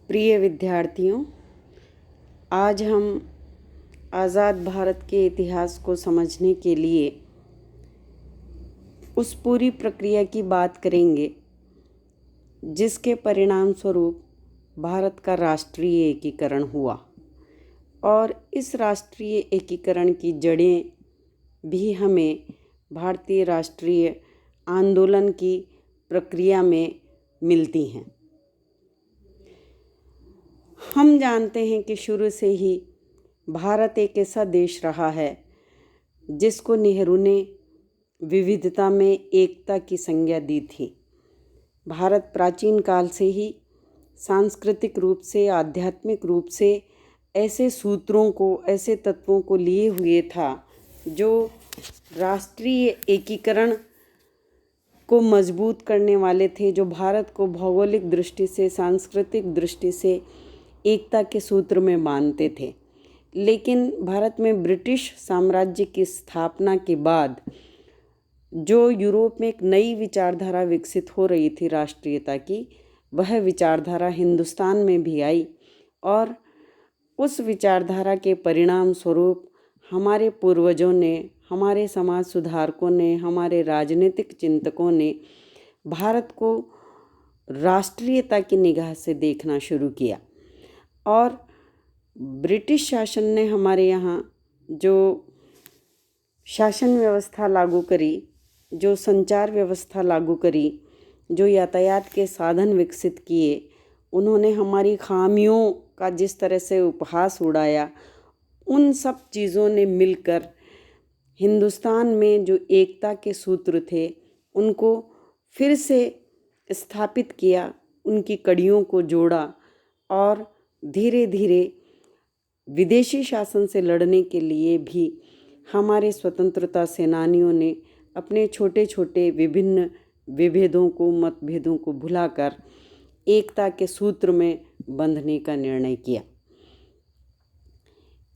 प्रिय विद्यार्थियों, आज हम आज़ाद भारत के इतिहास को समझने के लिए उस पूरी प्रक्रिया की बात करेंगे जिसके परिणाम स्वरूप भारत का राष्ट्रीय एकीकरण हुआ। और इस राष्ट्रीय एकीकरण की जड़ें भी हमें भारतीय राष्ट्रीय आंदोलन की प्रक्रिया में मिलती हैं। हम जानते हैं कि शुरू से ही भारत एक ऐसा देश रहा है जिसको नेहरू ने विविधता में एकता की संज्ञा दी थी। भारत प्राचीन काल से ही सांस्कृतिक रूप से, आध्यात्मिक रूप से ऐसे सूत्रों को, ऐसे तत्वों को लिए हुए था जो राष्ट्रीय एकीकरण को मजबूत करने वाले थे, जो भारत को भौगोलिक दृष्टि से, सांस्कृतिक दृष्टि से एकता के सूत्र में बांधते थे। लेकिन भारत में ब्रिटिश साम्राज्य की स्थापना के बाद जो यूरोप में एक नई विचारधारा विकसित हो रही थी राष्ट्रीयता की, वह विचारधारा हिंदुस्तान में भी आई और उस विचारधारा के परिणाम स्वरूप हमारे पूर्वजों ने, हमारे समाज सुधारकों ने, हमारे राजनीतिक चिंतकों ने भारत को राष्ट्रीयता की निगाह से देखना शुरू किया। और ब्रिटिश शासन ने हमारे यहाँ जो शासन व्यवस्था लागू करी, जो संचार व्यवस्था लागू करी, जो यातायात के साधन विकसित किए, उन्होंने हमारी खामियों का जिस तरह से उपहास उड़ाया, उन सब चीज़ों ने मिलकर हिंदुस्तान में जो एकता के सूत्र थे उनको फिर से स्थापित किया, उनकी कड़ियों को जोड़ा और धीरे धीरे विदेशी शासन से लड़ने के लिए भी हमारे स्वतंत्रता सेनानियों ने अपने छोटे छोटे विभिन्न विभेदों को, मतभेदों को भुलाकर एकता के सूत्र में बंधने का निर्णय किया।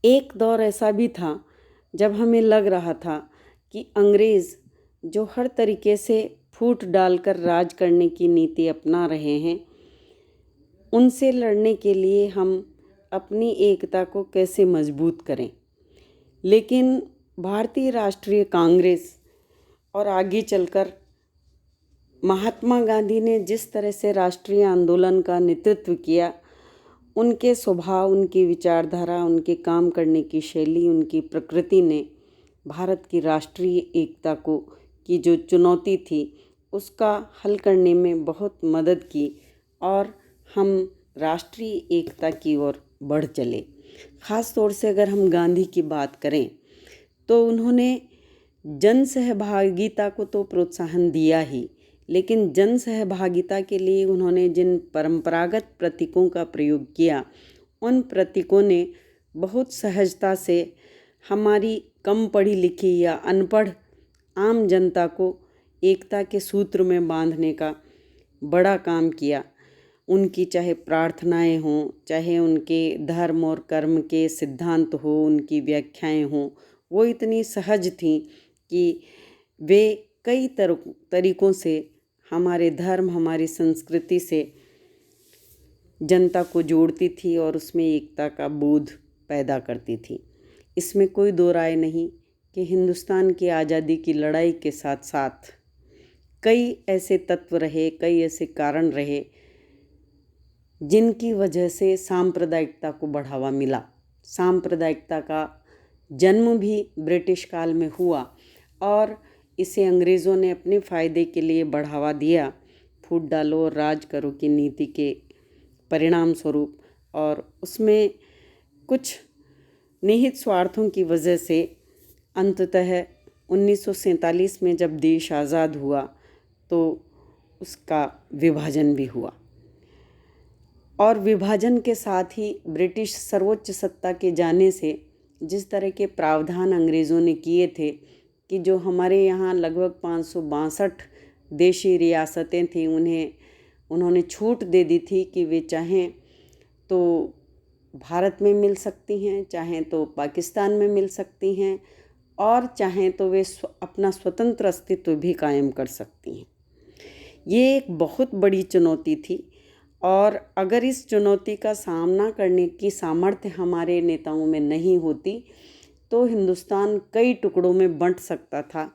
एक दौर ऐसा भी था जब हमें लग रहा था कि अंग्रेज़ जो हर तरीके से फूट डालकर राज करने की नीति अपना रहे हैं, उनसे लड़ने के लिए हम अपनी एकता को कैसे मजबूत करें। लेकिन भारतीय राष्ट्रीय कांग्रेस और आगे चलकर महात्मा गांधी ने जिस तरह से राष्ट्रीय आंदोलन का नेतृत्व किया, उनके स्वभाव, उनकी विचारधारा, उनके काम करने की शैली, उनकी प्रकृति ने भारत की राष्ट्रीय एकता को की जो चुनौती थी उसका हल करने में बहुत मदद की और हम राष्ट्रीय एकता की ओर बढ़ चले। ख़ास तौर से अगर हम गांधी की बात करें तो उन्होंने जन सहभागिता को तो प्रोत्साहन दिया ही, लेकिन जन सहभागिता के लिए उन्होंने जिन परंपरागत प्रतीकों का प्रयोग किया, उन प्रतीकों ने बहुत सहजता से हमारी कम पढ़ी लिखी या अनपढ़ आम जनता को एकता के सूत्र में बांधने का बड़ा काम किया। उनकी चाहे प्रार्थनाएं हों, चाहे उनके धर्म और कर्म के सिद्धांत हो, उनकी व्याख्याएं हों, वो इतनी सहज थीं कि वे कई तरीक़ों से हमारे धर्म, हमारी संस्कृति से जनता को जोड़ती थी और उसमें एकता का बोध पैदा करती थी। इसमें कोई दो राय नहीं कि हिंदुस्तान की आज़ादी की लड़ाई के साथ साथ कई ऐसे तत्व रहे, कई ऐसे कारण रहे जिनकी वजह से सांप्रदायिकता को बढ़ावा मिला। सांप्रदायिकता का जन्म भी ब्रिटिश काल में हुआ और इसे अंग्रेज़ों ने अपने फ़ायदे के लिए बढ़ावा दिया, फूट डालो और राज करो की नीति के परिणाम स्वरूप। और उसमें कुछ निहित स्वार्थों की वजह से अंततः 1947 में जब देश आज़ाद हुआ तो उसका विभाजन भी हुआ। और विभाजन के साथ ही ब्रिटिश सर्वोच्च सत्ता के जाने से जिस तरह के प्रावधान अंग्रेज़ों ने किए थे कि जो हमारे यहाँ लगभग 562 देशी रियासतें थीं, उन्होंने छूट दे दी थी कि वे चाहें तो भारत में मिल सकती हैं, चाहें तो पाकिस्तान में मिल सकती हैं और चाहें तो वे अपना स्वतंत्र अस्तित्व भी कायम कर सकती हैं। ये एक बहुत बड़ी चुनौती थी और अगर इस चुनौती का सामना करने की सामर्थ्य हमारे नेताओं में नहीं होती तो हिंदुस्तान कई टुकड़ों में बंट सकता था।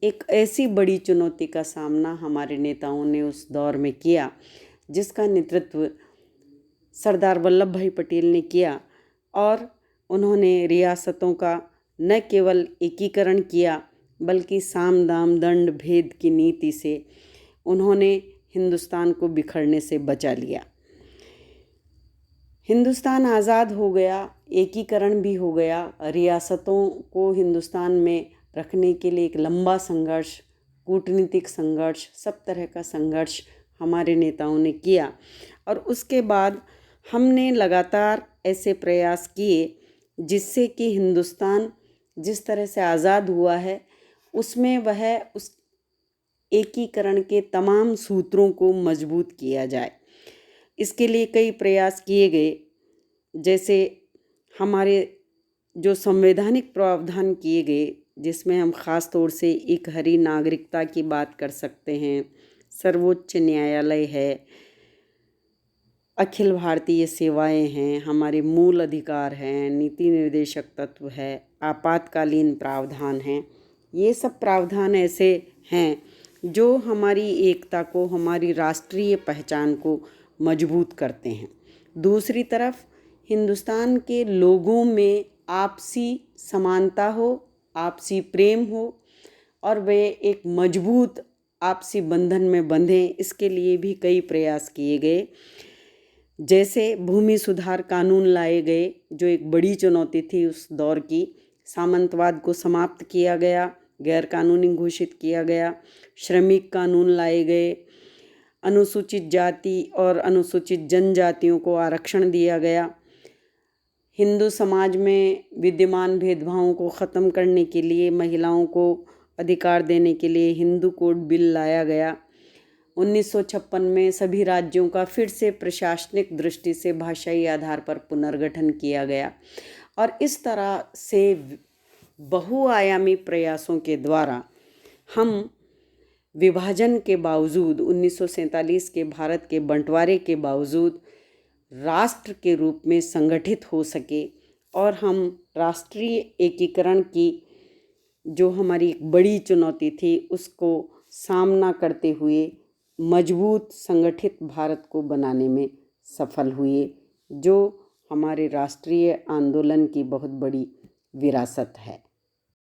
एक ऐसी बड़ी चुनौती का सामना हमारे नेताओं ने उस दौर में किया, जिसका नेतृत्व सरदार वल्लभ भाई पटेल ने किया। और उन्होंने रियासतों का न केवल एकीकरण किया, बल्कि साम दाम दंड भेद की नीति से उन्होंने हिंदुस्तान को बिखरने से बचा लिया। हिंदुस्तान आज़ाद हो गया, एकीकरण भी हो गया। रियासतों को हिंदुस्तान में रखने के लिए एक लंबा संघर्ष, कूटनीतिक संघर्ष, सब तरह का संघर्ष हमारे नेताओं ने किया। और उसके बाद हमने लगातार ऐसे प्रयास किए जिससे कि हिंदुस्तान जिस तरह से आज़ाद हुआ है उसमें वह उस एकीकरण के तमाम सूत्रों को मजबूत किया जाए। इसके लिए कई प्रयास किए गए, जैसे हमारे जो संवैधानिक प्रावधान किए गए, जिसमें हम ख़ास तौर से एक हरी नागरिकता की बात कर सकते हैं, सर्वोच्च न्यायालय है, अखिल भारतीय सेवाएं हैं, हमारे मूल अधिकार हैं, नीति निर्देशक तत्व है, आपातकालीन प्रावधान हैं। ये सब प्रावधान ऐसे हैं जो हमारी एकता को, हमारी राष्ट्रीय पहचान को मजबूत करते हैं। दूसरी तरफ हिंदुस्तान के लोगों में आपसी समानता हो, आपसी प्रेम हो और वे एक मजबूत आपसी बंधन में बंधें, इसके लिए भी कई प्रयास किए गए। जैसे भूमि सुधार कानून लाए गए, जो एक बड़ी चुनौती थी उस दौर की। सामंतवाद को समाप्त किया गया, गैर कानूनी घोषित किया गया। श्रमिक कानून लाए गए, अनुसूचित जाति और अनुसूचित जनजातियों को आरक्षण दिया गया। हिंदू समाज में विद्यमान भेदभावों को ख़त्म करने के लिए, महिलाओं को अधिकार देने के लिए हिंदू कोड बिल लाया गया। 1956 में सभी राज्यों का फिर से प्रशासनिक दृष्टि से भाषाई आधार पर पुनर्गठन किया गया। और इस तरह से बहुआयामी प्रयासों के द्वारा हम विभाजन के बावजूद, 1947 के भारत के बंटवारे के बावजूद राष्ट्र के रूप में संगठित हो सके और हम राष्ट्रीय एकीकरण की जो हमारी एक बड़ी चुनौती थी उसको सामना करते हुए मजबूत संगठित भारत को बनाने में सफल हुए, जो हमारे राष्ट्रीय आंदोलन की बहुत बड़ी विरासत है।